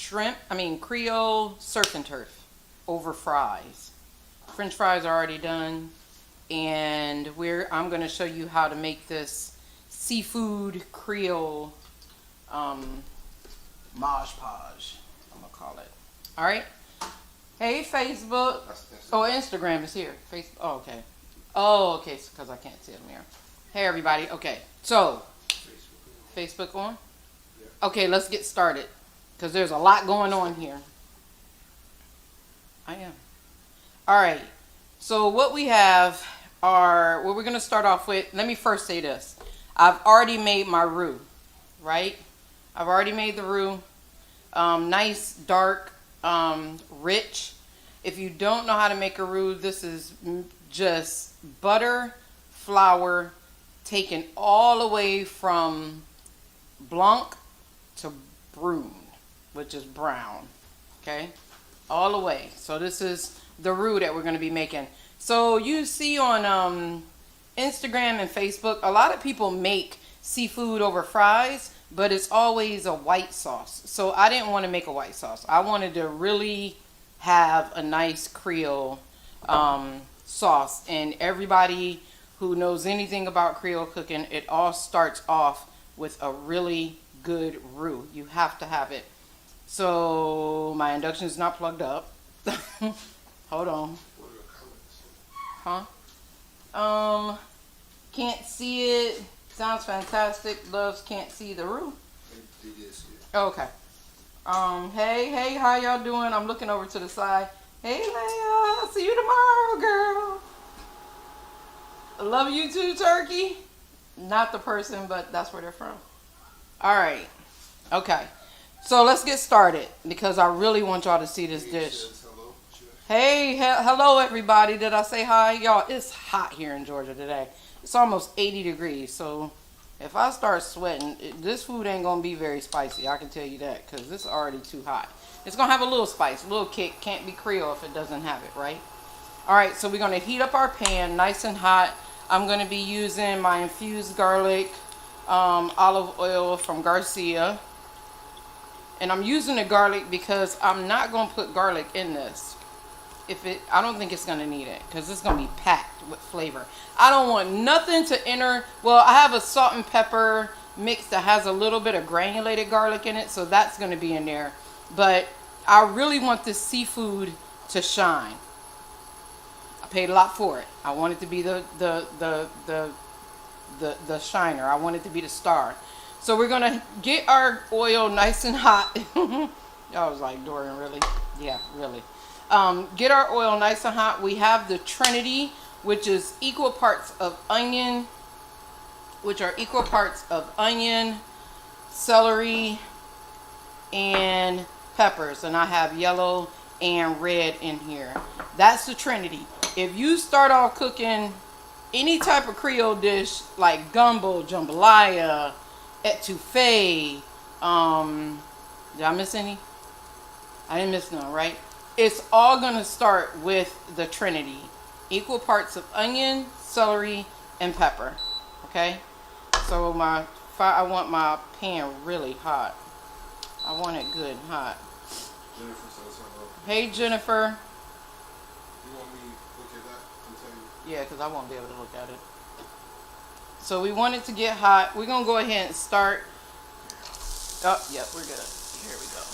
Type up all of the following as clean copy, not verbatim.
Creole surf and turf over fries. French fries are already done, and I'm going to show you how to make this seafood Creole Mosh Podge, I'm going to call it. All right. Hey, Facebook. Oh, Instagram is here. Facebook. Oh, okay. Oh, okay, because I can't see it in the mirror. Hey, everybody. Okay, so Facebook on? Okay, let's get started because there's a lot going on here. I am. All right. So what we have are, what we're going to start off with, let me first say this. I've already made my roux, right? I've already made the roux. Nice, dark, rich. If you don't know how to make a roux, this is just butter, flour, taken all the way from blanc to brune, which is brown, okay? All the way. So this is the roux that we're going to be making. So you see on Instagram and Facebook, a lot of people make seafood over fries, but it's always a white sauce. So I didn't want to make a white sauce. I wanted to really have a nice Creole sauce. And everybody who knows anything about Creole cooking, it all starts off with a really good roux. You have to have it. So my induction is not plugged up. Hold on. What are the comments? Huh? Can't see it. Sounds fantastic. Loves can't see the roux. They did see it. Okay. Hey, how y'all doing? I'm looking over to the side. Hey, Leia, see you tomorrow, girl. I love you too, Turkey. Not the person, but that's where they're from. All right. Okay. So let's get started because I really want y'all to see this dish. Hello. Hey, hello, everybody. Did I say hi? Y'all, it's hot here in Georgia today. It's almost 80 degrees, so if I start sweating, this food ain't going to be very spicy. I can tell you that because it's already too hot. It's going to have a little spice, a little kick. Can't be Creole if it doesn't have it, right? All right, so we're going to heat up our pan nice and hot. I'm going to be using my infused garlic olive oil from Garcia. And I'm using the garlic because I'm not going to put garlic in this. I don't think it's going to need it because it's going to be packed with flavor. I don't want nothing to enter. Well, I have a salt and pepper mix that has a little bit of granulated garlic in it, so that's going to be in there. But I really want this seafood to shine. I paid a lot for it. I want it to be the shiner. I want it to be the star. So we're going to get our oil nice and hot. Y'all was like, Dorian, really? Yeah, really. Get our oil nice and hot. We have the Trinity, which is equal parts of onion, celery, and peppers. And I have yellow and red in here. That's the Trinity. If you start off cooking any type of Creole dish like gumbo, jambalaya, etouffee, did I miss any? I didn't miss none, right? It's all going to start with the Trinity. Equal parts of onion, celery, and pepper. Okay? So I want my pan really hot. I want it good and hot. Jennifer says hello. Hey, Jennifer. You want me to look at that and tell you? Yeah, because I won't be able to look at it. So we want it to get hot. We're going to go ahead and start. Oh, yep, we're good. Here we go.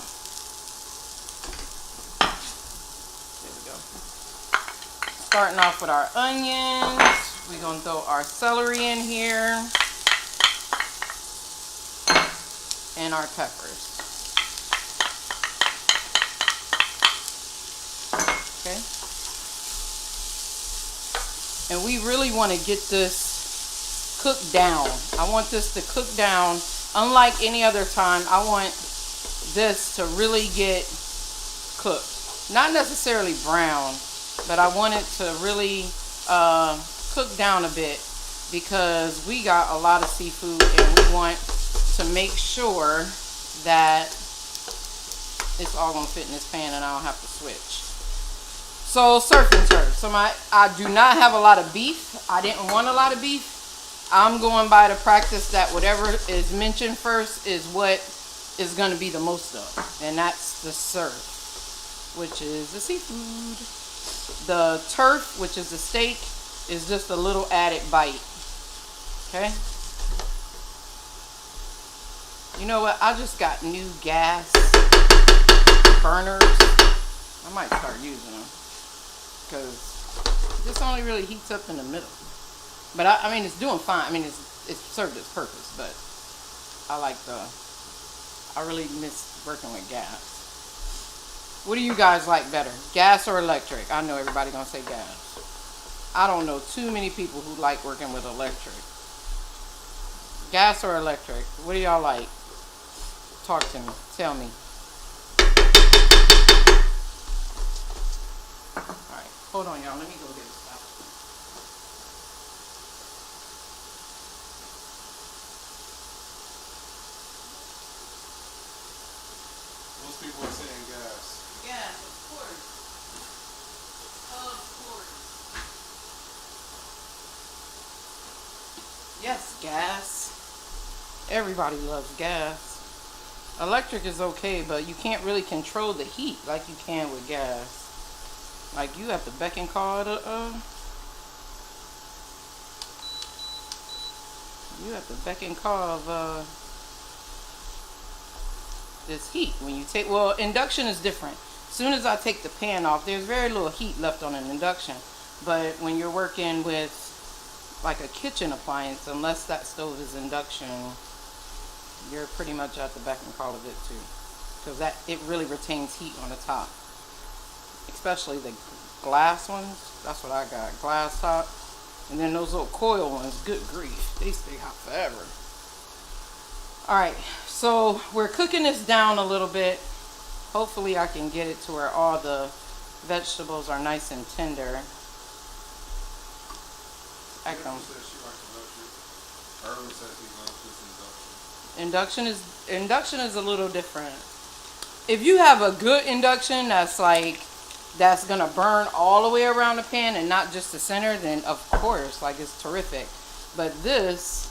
Starting off with our onions. We're going to throw our celery in here. And our peppers. Okay. And we really want to get this cooked down. I want this to cook down. Unlike any other time, I want this to really get cooked. Not necessarily brown, but I want it to really cook down a bit because we got a lot of seafood and we want to make sure that it's all going to fit in this pan and I don't have to switch. So surf and turf. So I do not have a lot of beef. I didn't want a lot of beef. I'm going by the practice that whatever is mentioned first is what is going to be the most of, and that's the surf, which is the seafood. The turf, which is the steak, is just a little added bite. Okay? You know what? I just got new gas burners. I might start using them because this only really heats up in the middle. But I mean, it's doing fine. I mean, it's served its purpose, but I really miss working with gas. What do you guys like better, gas or electric? I know everybody gonna say gas. I don't know too many people who like working with electric. Gas or electric? What do y'all like? Talk to me. Tell me. Alright, hold on y'all. Let me go get this out. Most people are saying gas. Gas, of course. Of course. Yes, gas. Everybody loves gas. Electric is okay, but you can't really control the heat like you can with gas. Like you have to beck and call the you have to beck and call of this heat when you take. Well, induction is different. As soon as I take the pan off, there's very little heat left on an induction. But when you're working with like a kitchen appliance, unless that stove is induction, you're pretty much at the beck and call of it too, because that it really retains heat on the top, especially the glass ones. That's what I got, glass top. And then those little coil ones, good grief, they stay hot forever. All right, so we're cooking this down a little bit. Hopefully I can get it to where all the vegetables are nice and tender. Erwin says she likes electric. Erwin says he loves this induction. Induction is a little different. If you have a good induction that's gonna burn all the way around the pan and not just the center, then of course, like, it's terrific. But this,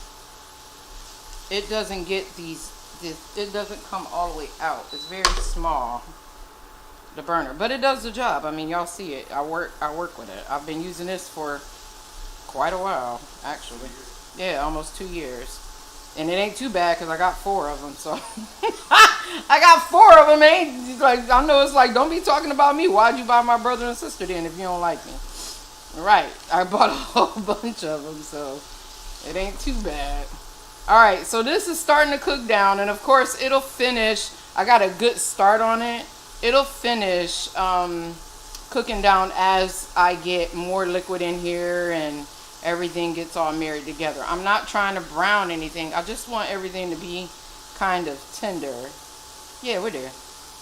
it doesn't get it doesn't come all the way out. It's very small, the burner, but it does the job. I mean, y'all see it. I work with it. I've been using this for quite a while, actually. Yeah, almost 2 years. And it ain't too bad because I got 4 of them. So I got 4 of them. Ain't like, I know it's like, don't be talking about me. Why'd you buy my brother and sister then if you don't like me? Right. I bought a whole bunch of them, so it ain't too bad. All right. So this is starting to cook down, and of course it'll finish. I got a good start on it. It'll finish cooking down as I get more liquid in here and everything gets all married together. I'm not trying to brown anything. I just want everything to be kind of tender. Yeah, we're there.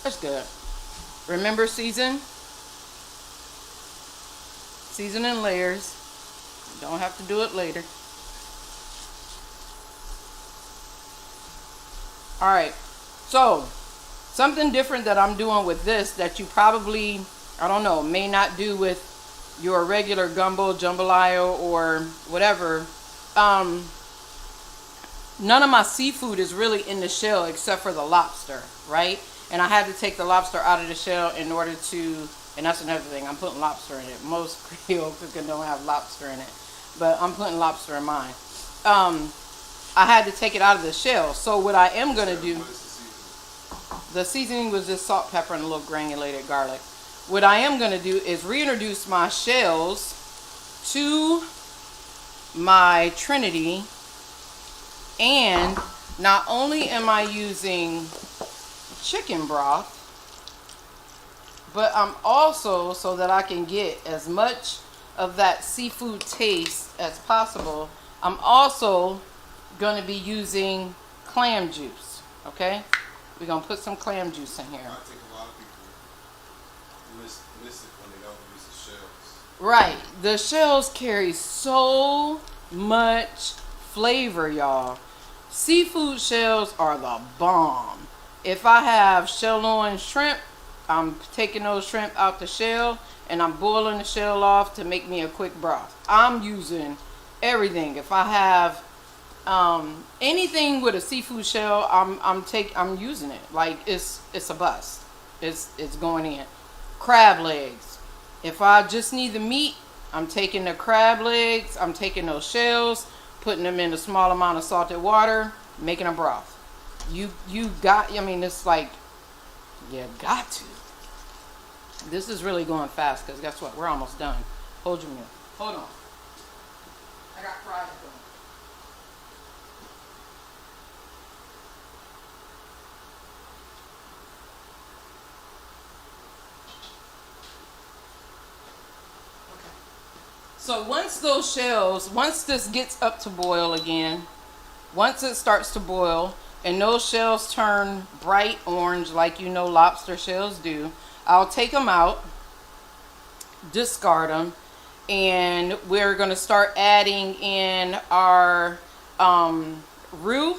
That's good. Remember, season in layers. You don't have to do it later. All right. So, something different that I'm doing with this that you probably, I don't know, may not do with your regular gumbo, jambalaya, or whatever. None of my seafood is really in the shell except for the lobster, right? And I had to take the lobster out of the shell in order to, and that's another thing, I'm putting lobster in it. Most Creole cooking don't have lobster in it, but I'm putting lobster in mine. I had to take it out of the shell. So what I am going to do, the seasoning was just salt, pepper, and a little granulated garlic. What I am going to do is reintroduce my shells to my Trinity, and not only am I using chicken broth, but I'm also, so that I can get as much of that seafood taste as possible, I'm also going to be using clam juice. Okay, we're going to put some clam juice in here. I think a lot of people miss it when they don't use the shells. Right. The shells carry so much flavor, y'all. Seafood shells are the bomb. If I have shell-on shrimp, I'm taking those shrimp out the shell and I'm boiling the shell off to make me a quick broth. I'm using everything. If I have Anything with a seafood shell, I'm using it. Like it's a bust. It's going in. Crab legs. If I just need the meat, I'm taking the crab legs, I'm taking those shells, putting them in a small amount of salted water, making a broth. You got, I mean, it's like, you got to. This is really going fast because guess what? We're almost done. Hold your meal. Hold on. I got fries going. So once those shells, once this gets up to boil again, once it starts to boil and those shells turn bright orange like you know lobster shells do, I'll take them out, discard them, and we're going to start adding in our roux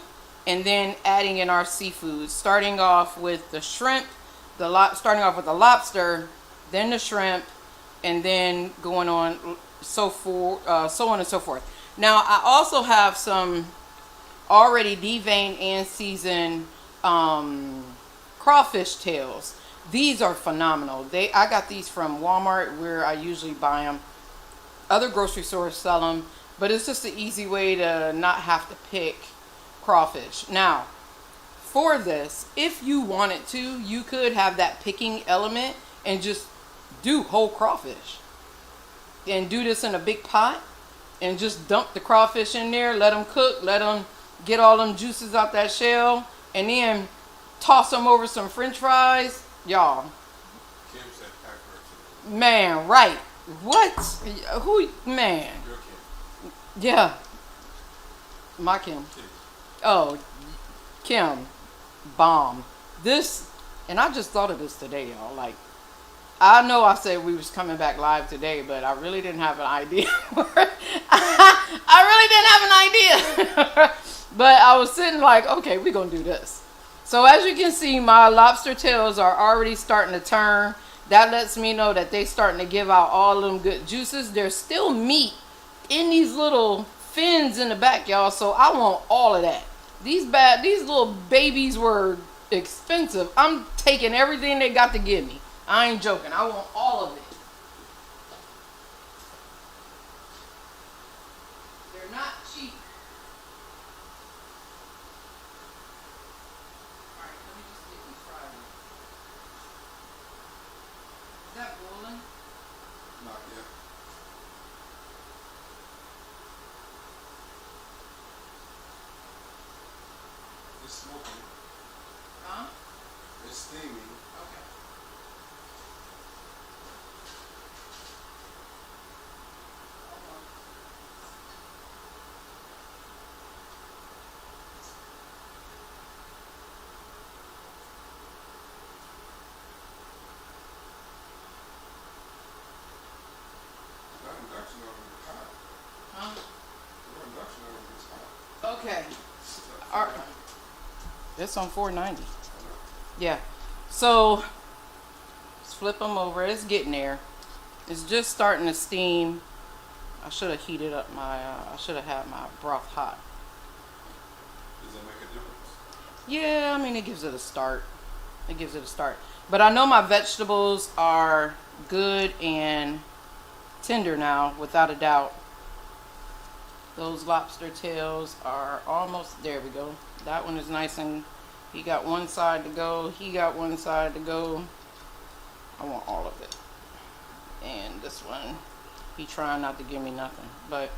and then adding in our seafood, starting off with the shrimp, starting off with the lobster, then the shrimp, and then going on so on and so forth. Now I also have some already deveined and seasoned crawfish tails. These are phenomenal. I got these from Walmart where I usually buy them. Other grocery stores sell them, but it's just an easy way to not have to pick crawfish. Now, for this, if you wanted to, you could have that picking element and just do whole crawfish. And do this in a big pot and just dump the crawfish in there, let them cook, let them get all them juices out that shell, and then toss them over some french fries. Y'all. Kim said pepper. Man, right. What? Who? Man. Your Kim. Yeah. My Kim. Kim. Oh, Kim. Bomb. This, and I just thought of this today, y'all. Like, I know I said we was coming back live today, but I really didn't have an idea. I really didn't have an idea. But I was sitting like, okay, we're going to do this. So as you can see, my lobster tails are already starting to turn. That lets me know that they starting to give out all them good juices. There's still meat in these little fins in the back, y'all. So I want all of that. These little babies were expensive. I'm taking everything they got to give me. I ain't joking. I want all of it. They're not cheap. Alright, let me just get these fried. Is that boiling? Not yet. It's smoking. Huh? It's steaming. Okay. That induction oven is hot. Huh? Your induction oven is hot. Okay. It's All right. It's on 490. I know. Yeah. So let's flip them over. It's getting there. It's just starting to steam. I should have heated up my. I should have had my broth hot. Does that make a difference? Yeah, I mean it gives it a start. It gives it a start. But I know my vegetables are good and tender now, without a doubt. Those lobster tails are almost, there we go. That one is nice and he got one side to go. He got one side to go. I want all of it. And this one, he trying not to give me nothing, but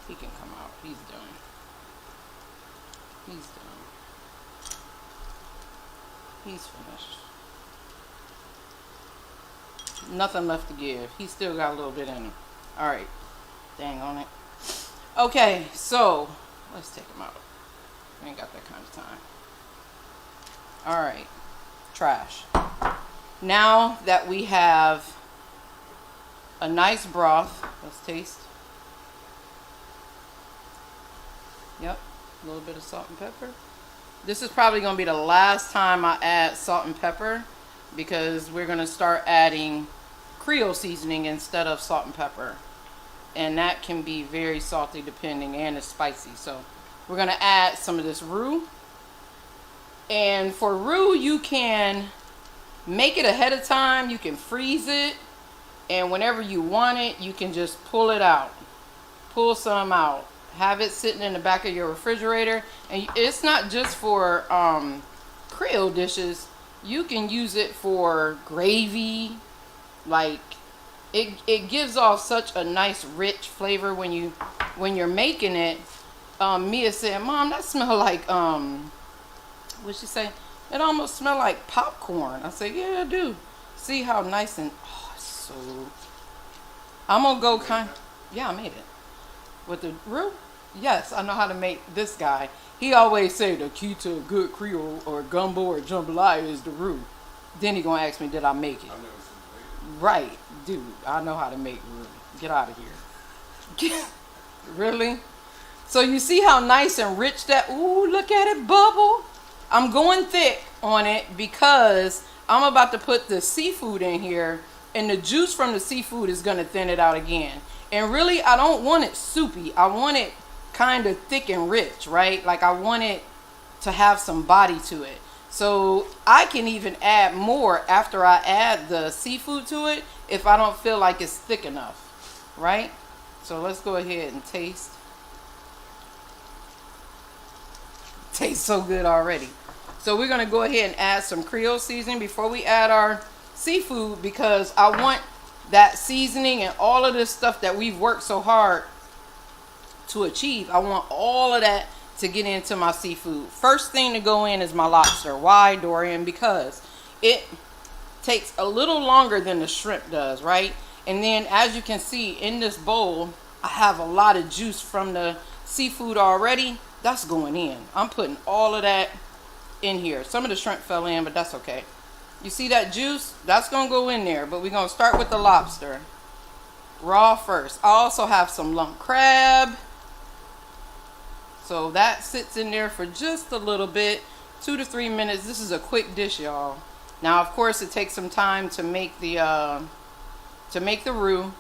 he can come out. He's done. He's done. He's finished. Nothing left to give. He still got a little bit in him. Alright. Dang on it. Okay, so let's take him out. We ain't got that kind of time. Alright. Trash. Now that we have a nice broth, let's taste. Yep. A little bit of salt and pepper. This is probably going to be the last time I add salt and pepper because we're going to start adding Creole seasoning instead of salt and pepper. and that can be very salty depending, and it's spicy. So we're gonna add some of this roux. And for roux, you can make it ahead of time. You can freeze it, and whenever you want it, you can just pull it out. Pull some out. Have it sitting in the back of your refrigerator. And it's not just for Creole dishes. You can use it for gravy. Like it gives off such a nice rich flavor when you're making it. Mia said, "Mom, that smell like what'd she say? It almost smell like popcorn." I said, "Yeah, I do." See how nice and it's so. I'm gonna go yeah, I made it with the roux. Yes, I know how to make this guy. He always say the key to a good Creole or gumbo or jambalaya is the roux. Then he gonna ask me, did I make it? I never seen it. Right, dude. I know how to make roux. Get out of here. Really? So you see how nice and rich that. Ooh, look at it bubble. I'm going thick on it because I'm about to put the seafood in here, and the juice from the seafood is gonna thin it out again. And really, I don't want it soupy. I want it kind of thick and rich, right? Like I want it to have some body to it. So I can even add more after I add the seafood to it if I don't feel like it's thick enough, right? So let's go ahead and taste. Tastes so good already. So we're gonna go ahead and add some Creole seasoning before we add our seafood, because I want that seasoning and all of this stuff that we've worked so hard to achieve. I want all of that to get into my seafood. First thing to go in is my lobster. Why, Dorian? Because it takes a little longer than the shrimp does, right? And then as you can see in this bowl, I have a lot of juice from the seafood already. That's going in. I'm putting all of that in here. Some of the shrimp fell in, but that's okay. You see that juice? That's going to go in there, but we're going to start with the lobster. Raw first. I also have some lump crab. So that sits in there for just a little bit, 2 to 3 minutes. This is a quick dish, y'all. Now, of course, it takes some time to make the roux.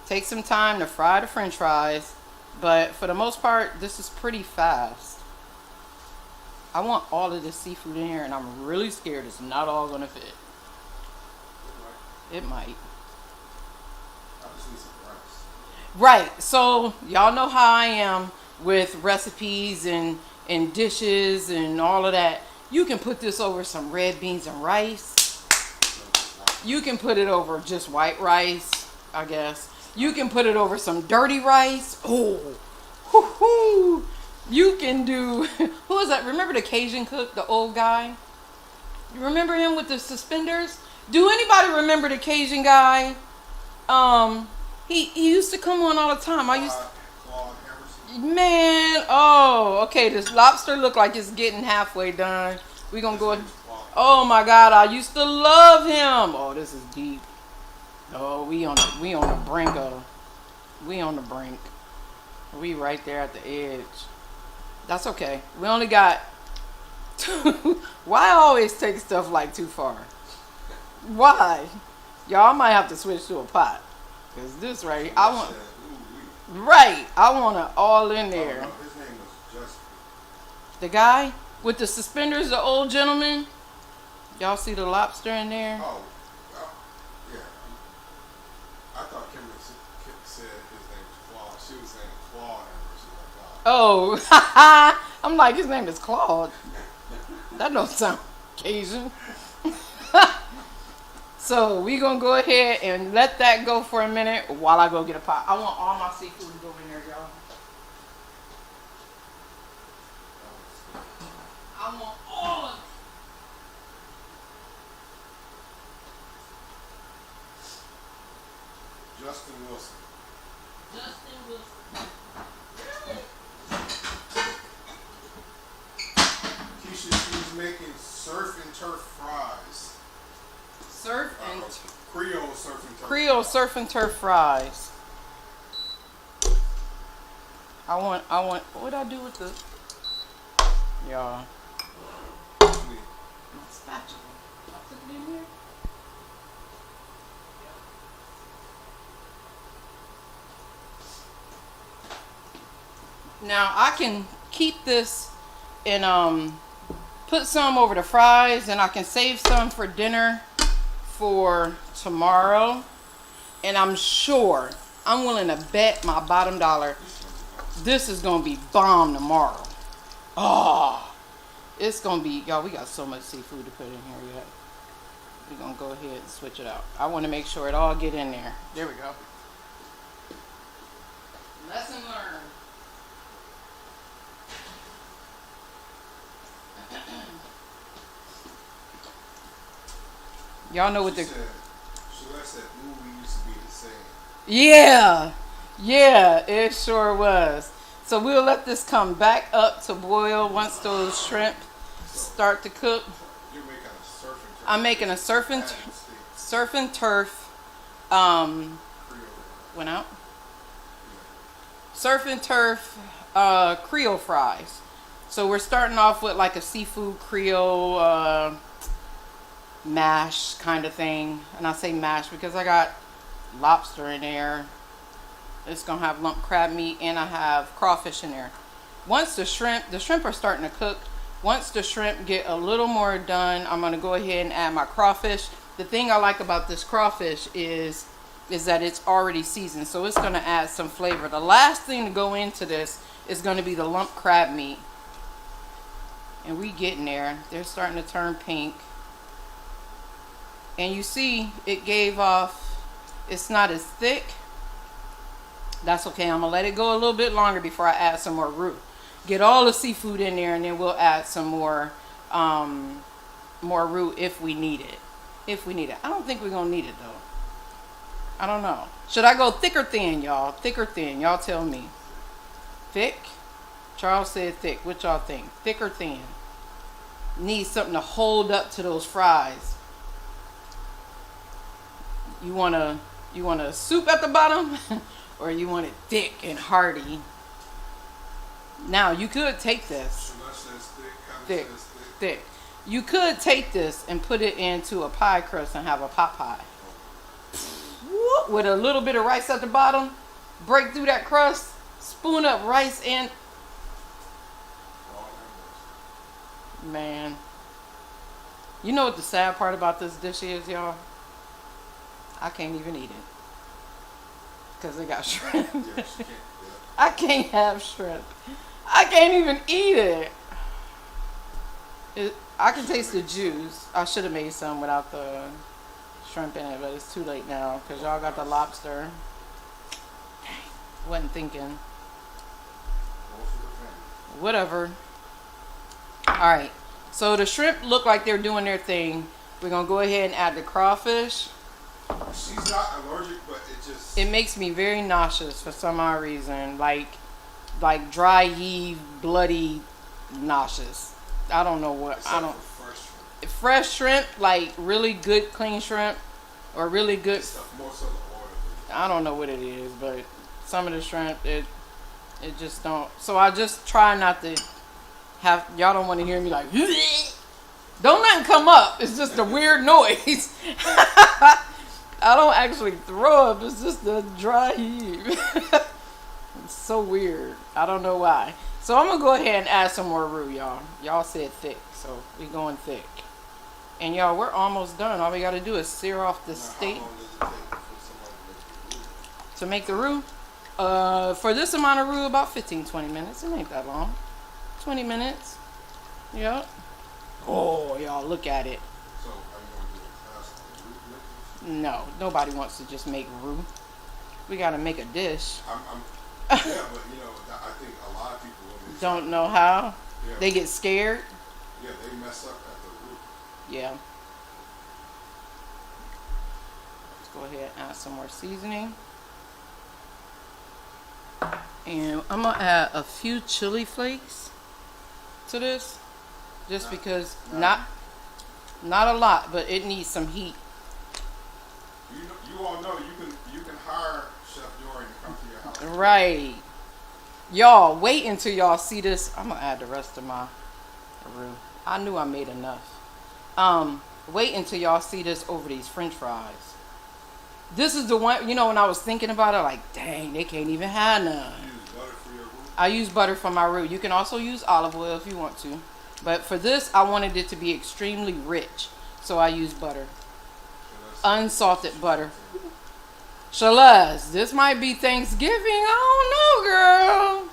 Takes some time to fry the French fries, but for the most part, this is pretty fast. I want all of this seafood in here, and I'm really scared it's not all gonna fit. It might. I just need some rice. Right. So y'all know how I am with recipes and dishes and all of that. You can put this over some red beans and rice. You can put it over just white rice, I guess. You can put it over some dirty rice. Oh, hoo-hoo. You can do, who is that? Remember the Cajun cook, the old guy? You remember him with the suspenders? Do anybody remember the Cajun guy? He used to come on all the time. Man, oh, okay, this lobster look like it's getting halfway done. We gonna go, oh my God, I used to love him. Oh, this is deep. Oh, we on the brink. We right there at the edge. That's okay. We only got why I always take stuff like too far? Why? Y'all might have to switch to a pot. Cause this right, I want it all in there. Oh, no, his name was Justin. The guy with the suspenders, the old gentleman. Y'all see the lobster in there? Oh, yeah. I thought Kimberly said his name was Claude. She was saying Claude, and she was like, Oh, I'm like, his name is Claude. That don't sound Cajun. So we gonna go ahead and let that go for a minute while I go get a pot. I want all my seafood to go in there, y'all. I want all of it. Justin Wilson. Justin Wilson. Really? Keisha, she's making surf and turf fries. Creole surf and turf. Creole surf and turf fries. I want, what'd I do with the, y'all? My spatula. I took it in here. Now I can keep this and put some over the fries, and I can save some for dinner for tomorrow. And I'm sure, I'm willing to bet my bottom dollar this is gonna be bomb tomorrow. Oh, it's gonna be, y'all. We got so much seafood to put in here yet. We're gonna go ahead and switch it out. I want to make sure it all get in there. There we go. Lesson learned. Y'all know what the Celeste said movie used to be the same. yeah, it sure was. So we'll let this come back up to boil once those shrimp start to cook. You're making a surf and turf. I'm making a surf and turf. Went out. Surf and turf Creole fries. So we're starting off with like a seafood Creole mash kind of thing. And I say mash because I got lobster in there. It's gonna have lump crab meat, and I have crawfish in there. Once the shrimp are starting to cook. Once the shrimp get a little more done, I'm gonna go ahead and add my crawfish. The thing I like about this crawfish is that it's already seasoned, so it's gonna add some flavor. The last thing to go into this is gonna be the lump crab meat. And we getting there. They're starting to turn pink. And you see it gave off, it's not as thick. That's okay. I'm gonna let it go a little bit longer before I add some more roux. Get all the seafood in there, and then we'll add some more roux if we need it. I don't think we're gonna need it though. I don't know. Should I go thick or thin, y'all? Thick or thin? Y'all tell me. Thick? Charles said thick. What y'all think? Thick or thin? Need something to hold up to those fries. You want a soup at the bottom? Or you want it thick and hearty? Now, you could take this. Thick. You could take this and put it into a pie crust and have a pot pie. With a little bit of rice at the bottom. Break through that crust. Spoon up rice and... Man. You know what the sad part about this dish is, y'all? I can't even eat it. Because it got shrimp. I can't have shrimp. I can't even eat it. I can taste the juice. I should have made some without the shrimp in it, but it's too late now because y'all got the lobster. Dang, wasn't thinking. Whatever. Alright, so the shrimp look like they're doing their thing. We're going to go ahead and add the crawfish. She's not allergic, but it makes me very nauseous for some odd reason. Like dry heave, bloody nauseous. I don't know what. Except I don't. Fresh shrimp, like really good clean shrimp, or really good. I don't know what it is, but some of the shrimp, it just don't. So I just try not to have. Y'all don't want to hear me like. Don't let it come up. It's just a weird noise. I don't actually throw up. It's just a dry heave. It's so weird. I don't know why. So I'm going to go ahead and add some more roux, y'all. Y'all said thick, so we going thick. And y'all, we're almost done. All we got to do is sear off the steak. How long does it take for somebody To make the roux? For this amount of roux, about 15-20 minutes. It ain't that long. 20 minutes. Yep. Oh, y'all, look at it. So, are you going to do a class on roux liquors? No, nobody wants to just make roux. We got to make a dish. Yeah, but I think a lot of people don't know how. Yeah. They get scared. Yeah, they mess up at the root. Yeah. Let's go ahead and add some more seasoning. And I'm going to add a few chili flakes to this. Just because, not a lot, but it needs some heat. You all know you can hire Chef Dorian to come to your house. Right. Y'all, wait until y'all see this. I'm going to add the rest of my roux. I knew I made enough. Wait until y'all see this over these french fries. This is the one, when I was thinking about it, like, dang, they can't even have none. You use butter for your roux? I use butter for my roux. You can also use olive oil if you want to. But for this, I wanted it to be extremely rich. So I use butter. Unsalted butter. Shalaz, this might be Thanksgiving. I don't know, girl.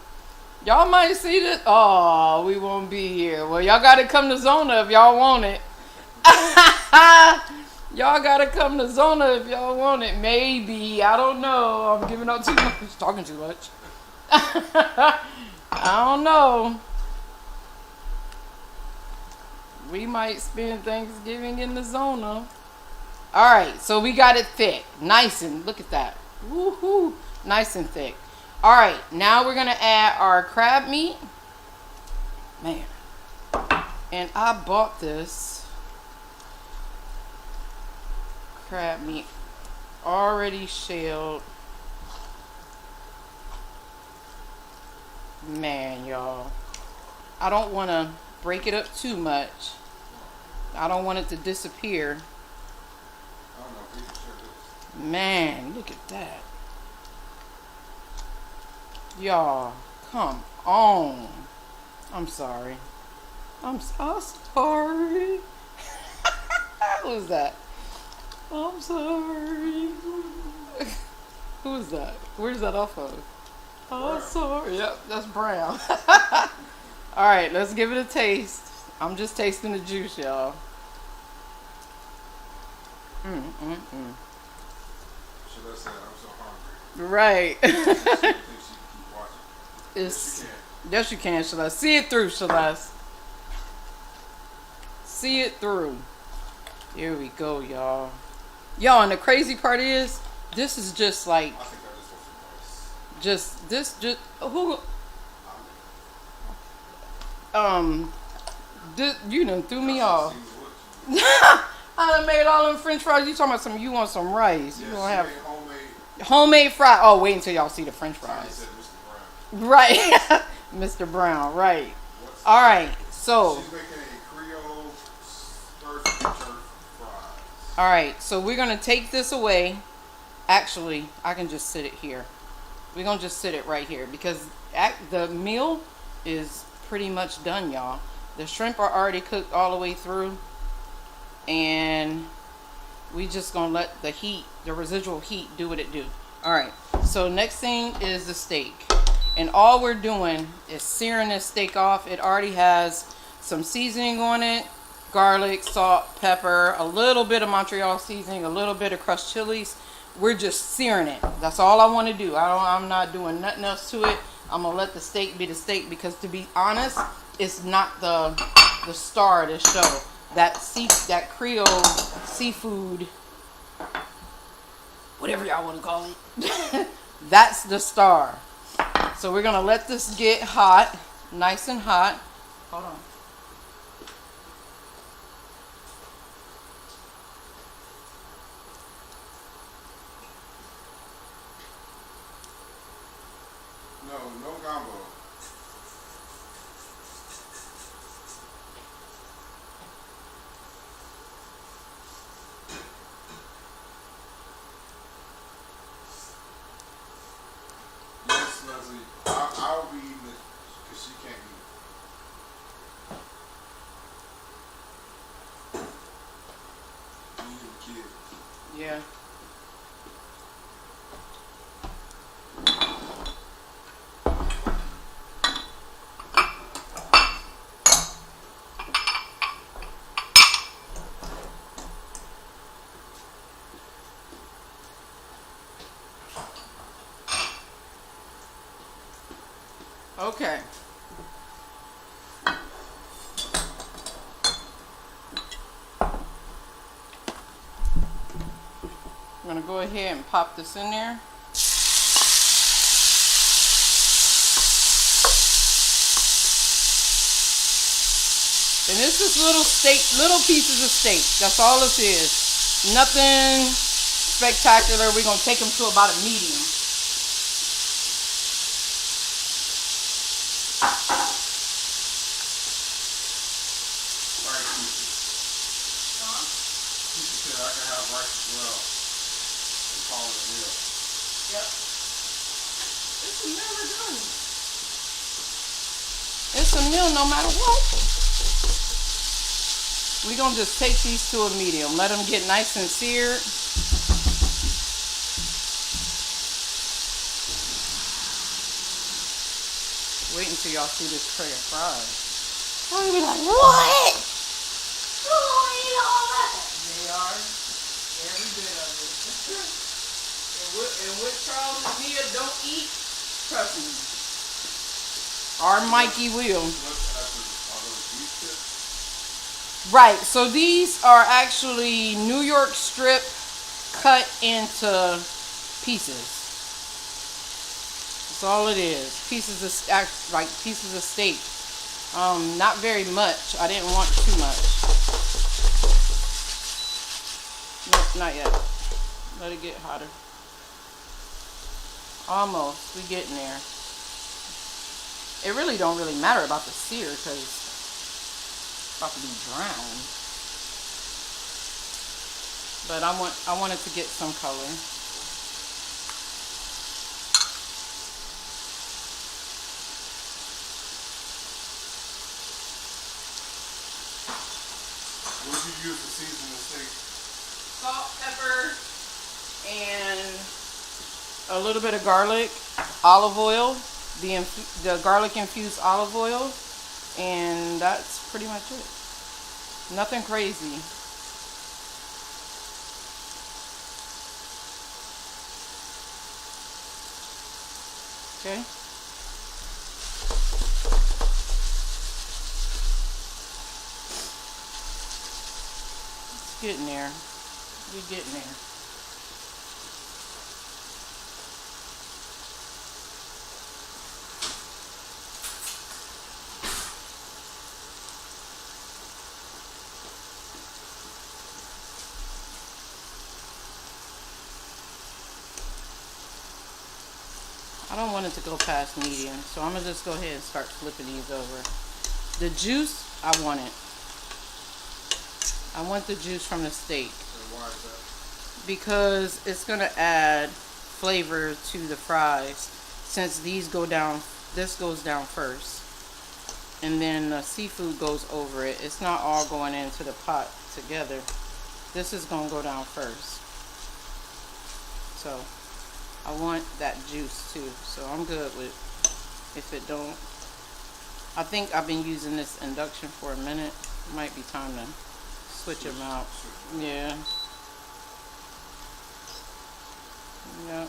Y'all might see this. Oh, we won't be here. Well, y'all got to come to Zona if y'all want it. Y'all got to come to Zona if y'all want it. Maybe. I don't know. I'm giving out too much. Talking too much. I don't know. We might spend Thanksgiving in the Zona. All right, so we got it thick, nice and look at that, woohoo, nice and thick. All right, now we're gonna add our crab meat, man. And I bought this crab meat already shelled. Man, y'all, I don't want to break it up too much. I don't want it to disappear. Man, look at that. Y'all, come on. I'm sorry. I'm so sorry. Who's that? I'm sorry. Who's that? Where's that off of? Oh, sorry. Yep, that's brown. All right, let's give it a taste. I'm just tasting the juice, y'all. Should I say I'm so hungry? Right. She thinks she can keep watching. It's, yes, you can, Shalaz. See it through, Shalaz. See it through. Here we go, y'all. Y'all, and the crazy part is, this is just like, I think I just want some rice. just, this, just, who, this, you done threw me off. I done made all them french fries. You talking about some, you want some rice. You Yeah, gonna have homemade. homemade fries. Oh, wait until y'all see the french I fries. said Mr. Brown. Right. Mr. Brown, right. All right, so. She's making a Creole stir fries. All right, so we're going to take this away. Actually, I can just sit it here. We're going to just sit it right here because the meal is pretty much done, y'all. The shrimp are already cooked all the way through. And we just going to let the heat, the residual heat, do what it do. All right, so next thing is the steak. And all we're doing is searing this steak off. It already has some seasoning on it. Garlic, salt, pepper, a little bit of Montreal seasoning, a little bit of crushed chilies. We're just searing it. That's all I want to do. I'm not doing nothing else to it. I'm going to let the steak be the steak because, to be honest, it's not the star of this show. That Creole seafood, whatever y'all want to call it, that's the star. So we're going to let this get hot, nice and hot. Hold on. No gumbo. Yes, Leslie. I'll be eating it because she can't eat it. Me and the kids. Yeah. Okay. I'm going to go ahead and pop this in there. And this is little pieces of steak. That's all this is. Nothing spectacular. We're going to take them to about a medium. I can have rice as well and call it a meal. Yep. This is never done. It's a meal no matter what. We're going to just take these to a medium. Let them get nice and seared. Wait until y'all see this tray of fries. I'm going to be like, what? Who gonna eat all that? They are. Every bit of it. and what Charles and Mia don't eat, trust me. Our Mikey will. Right, so these are actually New York strip cut into pieces. That's all it is. Pieces of steak. Not very much. I didn't want too much. Nope, not yet. Let it get hotter. Almost. We getting there. It really don't really matter about the sear because it's about to be drowned. But I want it to get some color. What did you use to season the steak? Salt, pepper, and a little bit of garlic, olive oil, the garlic infused olive oil, and that's pretty much it. Nothing crazy. Okay. It's getting there. We're getting there. I don't want it to go past medium, so I'm going to just go ahead and start flipping these over. The juice, I want it. I want the juice from the steak. And why is that? Because it's going to add flavor to the fries. Since these go down, this goes down first. And then the seafood goes over it. It's not all going into the pot together. This is going to go down first. So I want that juice too, so I'm good with if it don't. I think I've been using this induction for a minute. It might be time to switch them out. Yeah. Yeah.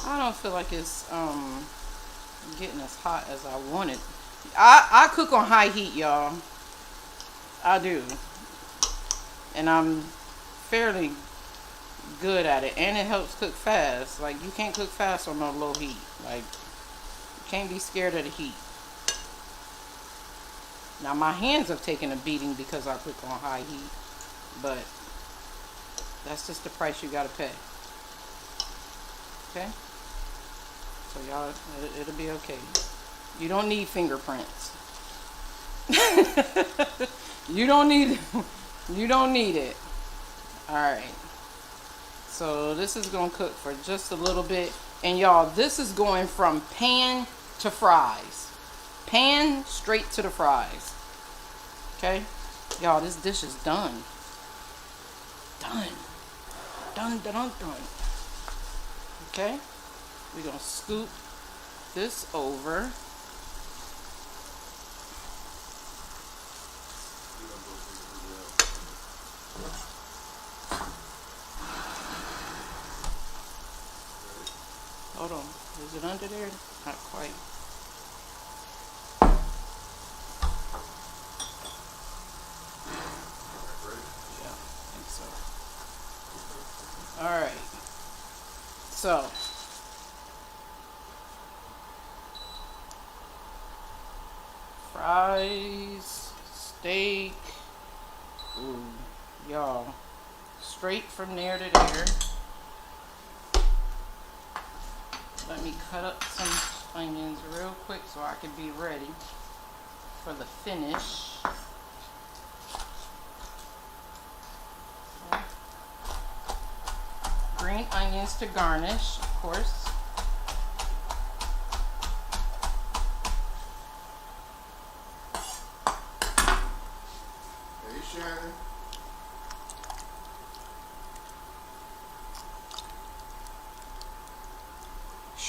I don't feel like it's getting as hot as I want it. I cook on high heat, y'all. I do. And I'm fairly good at it, and it helps cook fast. Like, you can't cook fast on no low heat. Like, you can't be scared of the heat. Now my hands have taken a beating because I cook on high heat, but that's just the price you gotta pay. Okay, so y'all, it'll be okay. You don't need fingerprints. you don't need it. All right. So this is going to cook for just a little bit. And y'all, this is going from pan to fries. Pan straight to the fries. Okay? Y'all, this dish is done. Done. Done, done, done, done. Okay? We're going to scoop this over. Hold on. Is it under there? Not quite. Yeah, I think so. Alright. So. Fries. Steak. Ooh. Y'all. Straight from there to there. Let me cut up some onions real quick so I can be ready for the finish. Okay. Green onions to garnish, of course.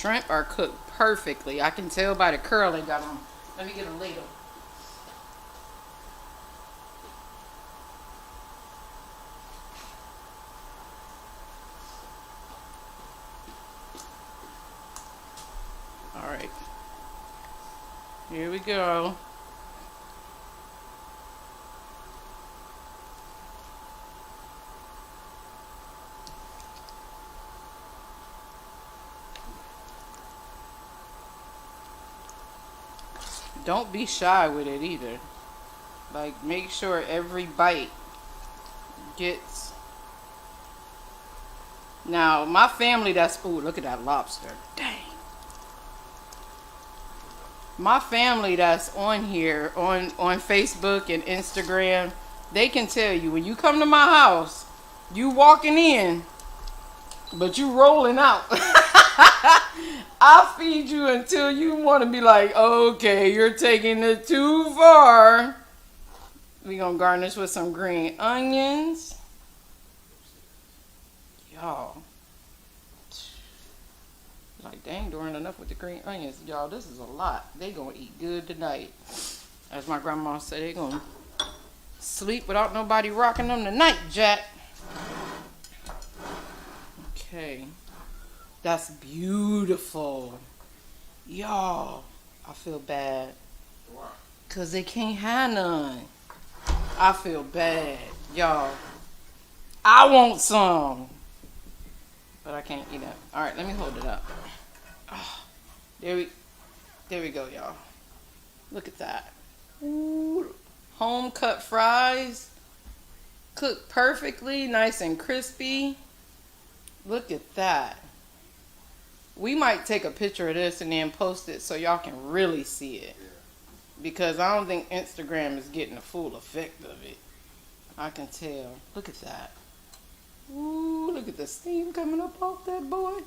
shrimp are cooked perfectly. I can tell by the curl they got on. Let me get a ladle. All right. Here we go. Don't be shy with it either. Like, make sure every bite gets. Now, my family that's. Ooh, look at that lobster. Dang. My family that's on here, on Facebook and Instagram, they can tell you when you come to my house, you walking in, but you rolling out. I'll feed you until you want to be like, okay, you're taking it too far. We're going to garnish with some green onions. Y'all. Like, dang, doing enough with the green onions. Y'all, this is a lot. They going to eat good tonight. As my grandma said, they going to sleep without nobody rocking them tonight, Jack. Okay. That's beautiful. Y'all, I feel bad. Why? Because they can't have none. I feel bad. Y'all, I want some. But I can't eat it. All right, let me hold it up. Oh, there we go, y'all. Look at that. Ooh, home cut fries. Cooked perfectly, nice and crispy. Look at that. We might take a picture of this and then post it so y'all can really see it. Yeah. Because I don't think Instagram is getting the full effect of it. I can tell. Look at that. Ooh, look at the steam coming up off that boy.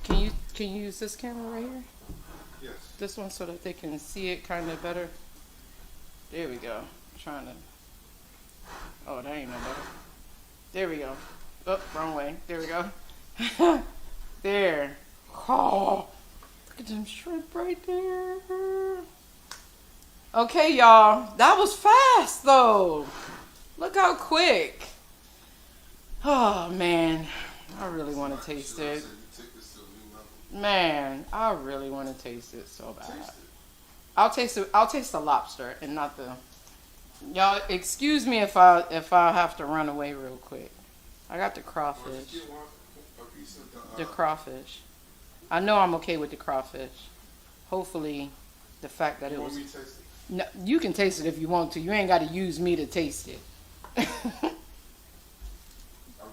Can you use this camera right here? Yes. This one so that they can see it kind of better. There we go. I'm trying to. Oh, that ain't no better. There we go. Oh, wrong way. There we go. There. Oh, look at them shrimp right there. Okay, y'all. That was fast, though. Look how quick. Oh, man. I really want to taste it. Man, I really want to taste it so bad. I'll taste it. I'll taste the lobster and not the. Y'all, excuse me if I have to run away real quick. I got the crawfish. The crawfish. I know I'm okay with the crawfish. Hopefully, the fact that it was. No, you can taste it if you want to. You ain't got to use me to taste it. I'm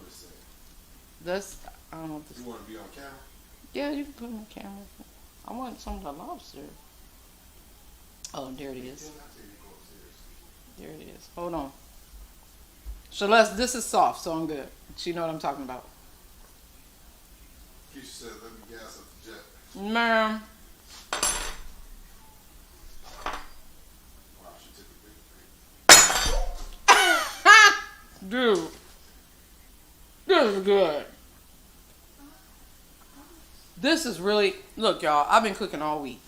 just saying. That's. I don't know. If You want to be on camera? Yeah, you can put it on camera. I want some of the lobster. Oh, there it is. There it is. Hold on. Celeste, this is soft, so I'm good. She know what I'm talking about. Keisha said, let me gas up the jet. Man. Wow, she took a big break. Dude. This is good. This is really, look y'all, I've been cooking all week.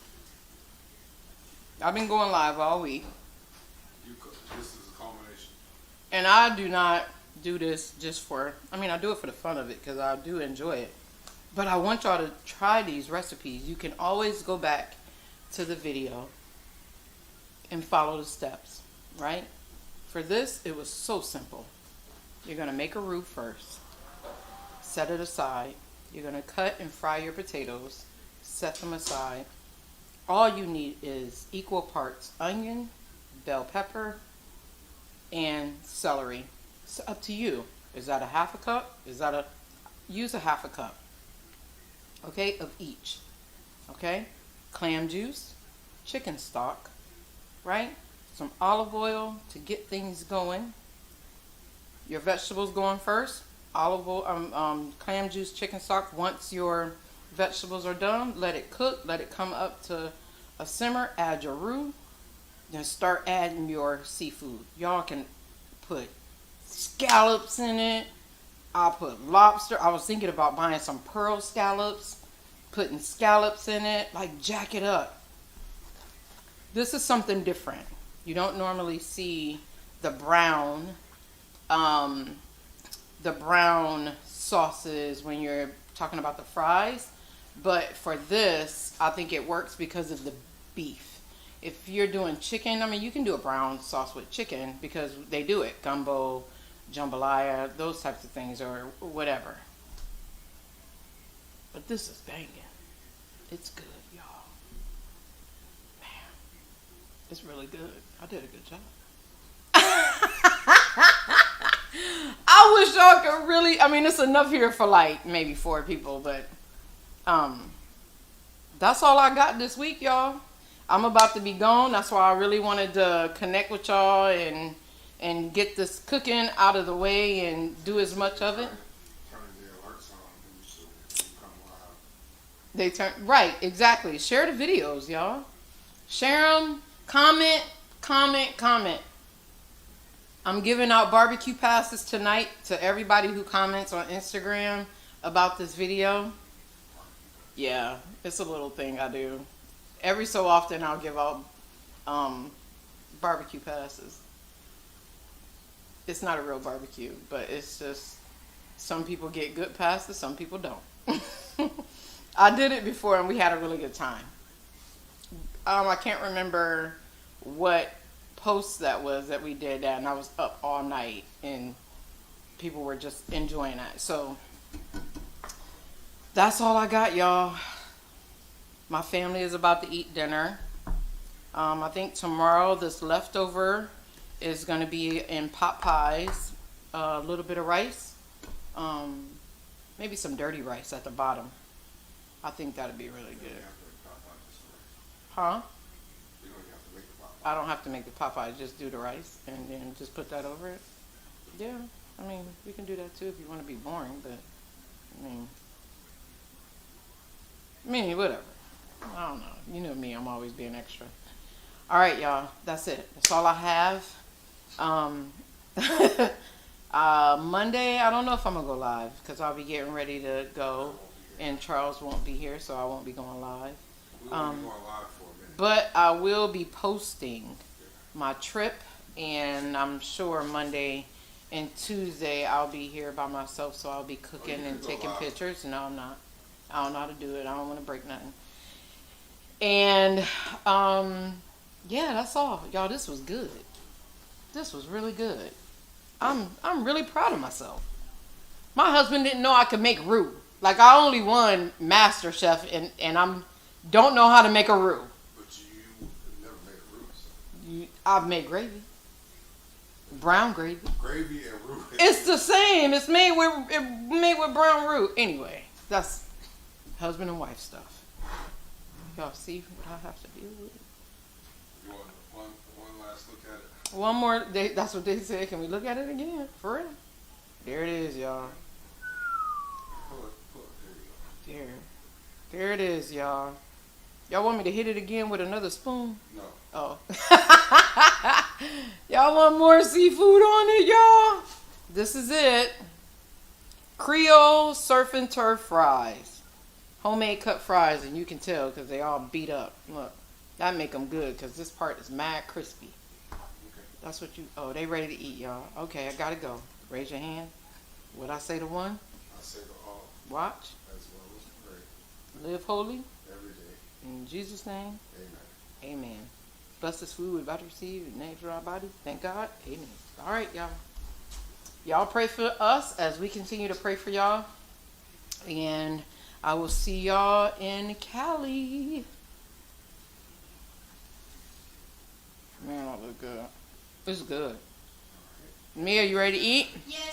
I've been going live all week. You cook. This is a culmination. And I do not do this just for, I mean, I do it for the fun of it because I do enjoy it. But I want y'all to try these recipes. You can always go back to the video and follow the steps, right? For this, it was so simple. You're going to make a roux first. Set it aside. You're going to cut and fry your potatoes. Set them aside. All you need is equal parts onion, bell pepper, and celery. It's up to you. Is that a half a cup? Use a half a cup. Okay, of each. Okay? Clam juice, chicken stock, right? Some olive oil to get things going. Your vegetables going first. Olive oil, clam juice, chicken stock. Once your vegetables are done, let it cook. Let it come up to a simmer. Add your roux. Then start adding your seafood. Y'all can put scallops in it. I'll put lobster. I was thinking about buying some pearl scallops, putting scallops in it, like jack it up. This is something different. You don't normally see the um, brown sauces when you're talking about the fries. But for this, I think it works because of the beef. If you're doing chicken, I mean, you can do a brown sauce with chicken because they do it. Gumbo, jambalaya, those types of things, or whatever. But this is banging. It's good, y'all. Man, it's really good. I did a good job. I wish y'all could really, I mean, it's enough here for like maybe 4 people, but that's all I got this week, y'all. I'm about to be gone. That's why I really wanted to connect with y'all and get this cooking out of the way and do as much of it. Turn the alerts on so you come live. They turn right, exactly. Share the videos, y'all. Share them. Comment. I'm giving out barbecue passes tonight to everybody who comments on Instagram about this video. Yeah, it's a little thing I do. Every so often I'll give out barbecue passes. It's not a real barbecue, but it's just some people get good passes, some people don't. I did it before and we had a really good time. I can't remember what post that was that we did that, and I was up all night and people were just enjoying that. So that's all I got, y'all. My family is about to eat dinner. I think tomorrow this leftover is going to be in pot pies, a little bit of rice, maybe some dirty rice at the bottom. I think that'd be really good. Huh? I don't have to make the pot pie, just do the rice and then just put that over it. Yeah, I mean, we can do that too if you want to be boring, but I mean, whatever. I don't know. You know me, I'm always being extra. All right, y'all. That's it. That's all I have. Monday, I don't know if I'm going to go live because I'll be getting ready to go and Charles won't be here, so I won't be going live. We won't be going live for a minute. But I will be posting my trip, and I'm sure Monday and Tuesday I'll be here by myself, so I'll be cooking and taking pictures. No, I'm not. I don't know how to do it. I don't want to break nothing. And yeah, that's all. Y'all, this was good. This was really good. I'm really proud of myself. My husband didn't know I could make roux. Like, I only won Master Chef, and don't know how to make a roux. But you never made a roux. So. I've made gravy. Brown gravy. Gravy and roux. It's the same. It's made with brown roux. Anyway, that's husband and wife stuff. Y'all see what I have to deal with? You want one last look at it? One more. That's what they said. Can we look at it again? For real? There it is, y'all. Pull it. There it is, y'all. Y'all want me to hit it again with another spoon? No. Oh. Y'all want more seafood on it, y'all? This is it. Creole surf and turf fries. Homemade cut fries, and you can tell because they all beat up. Look, that make them good because this part is mad crispy. Okay. That's what you, oh, they ready to eat, y'all. Okay, I gotta go. Raise your hand. What I say to one? I say to all. Watch. As well as pray. Live holy. Every day. In Jesus' name. Amen. Amen. Bless this food we're about to receive in the name of our body. Thank God. Amen. All right, y'all. Y'all pray for us as we continue to pray for y'all. And I will see y'all in Cali. Man, that look good. It's good. Mia, you ready to eat? Yes.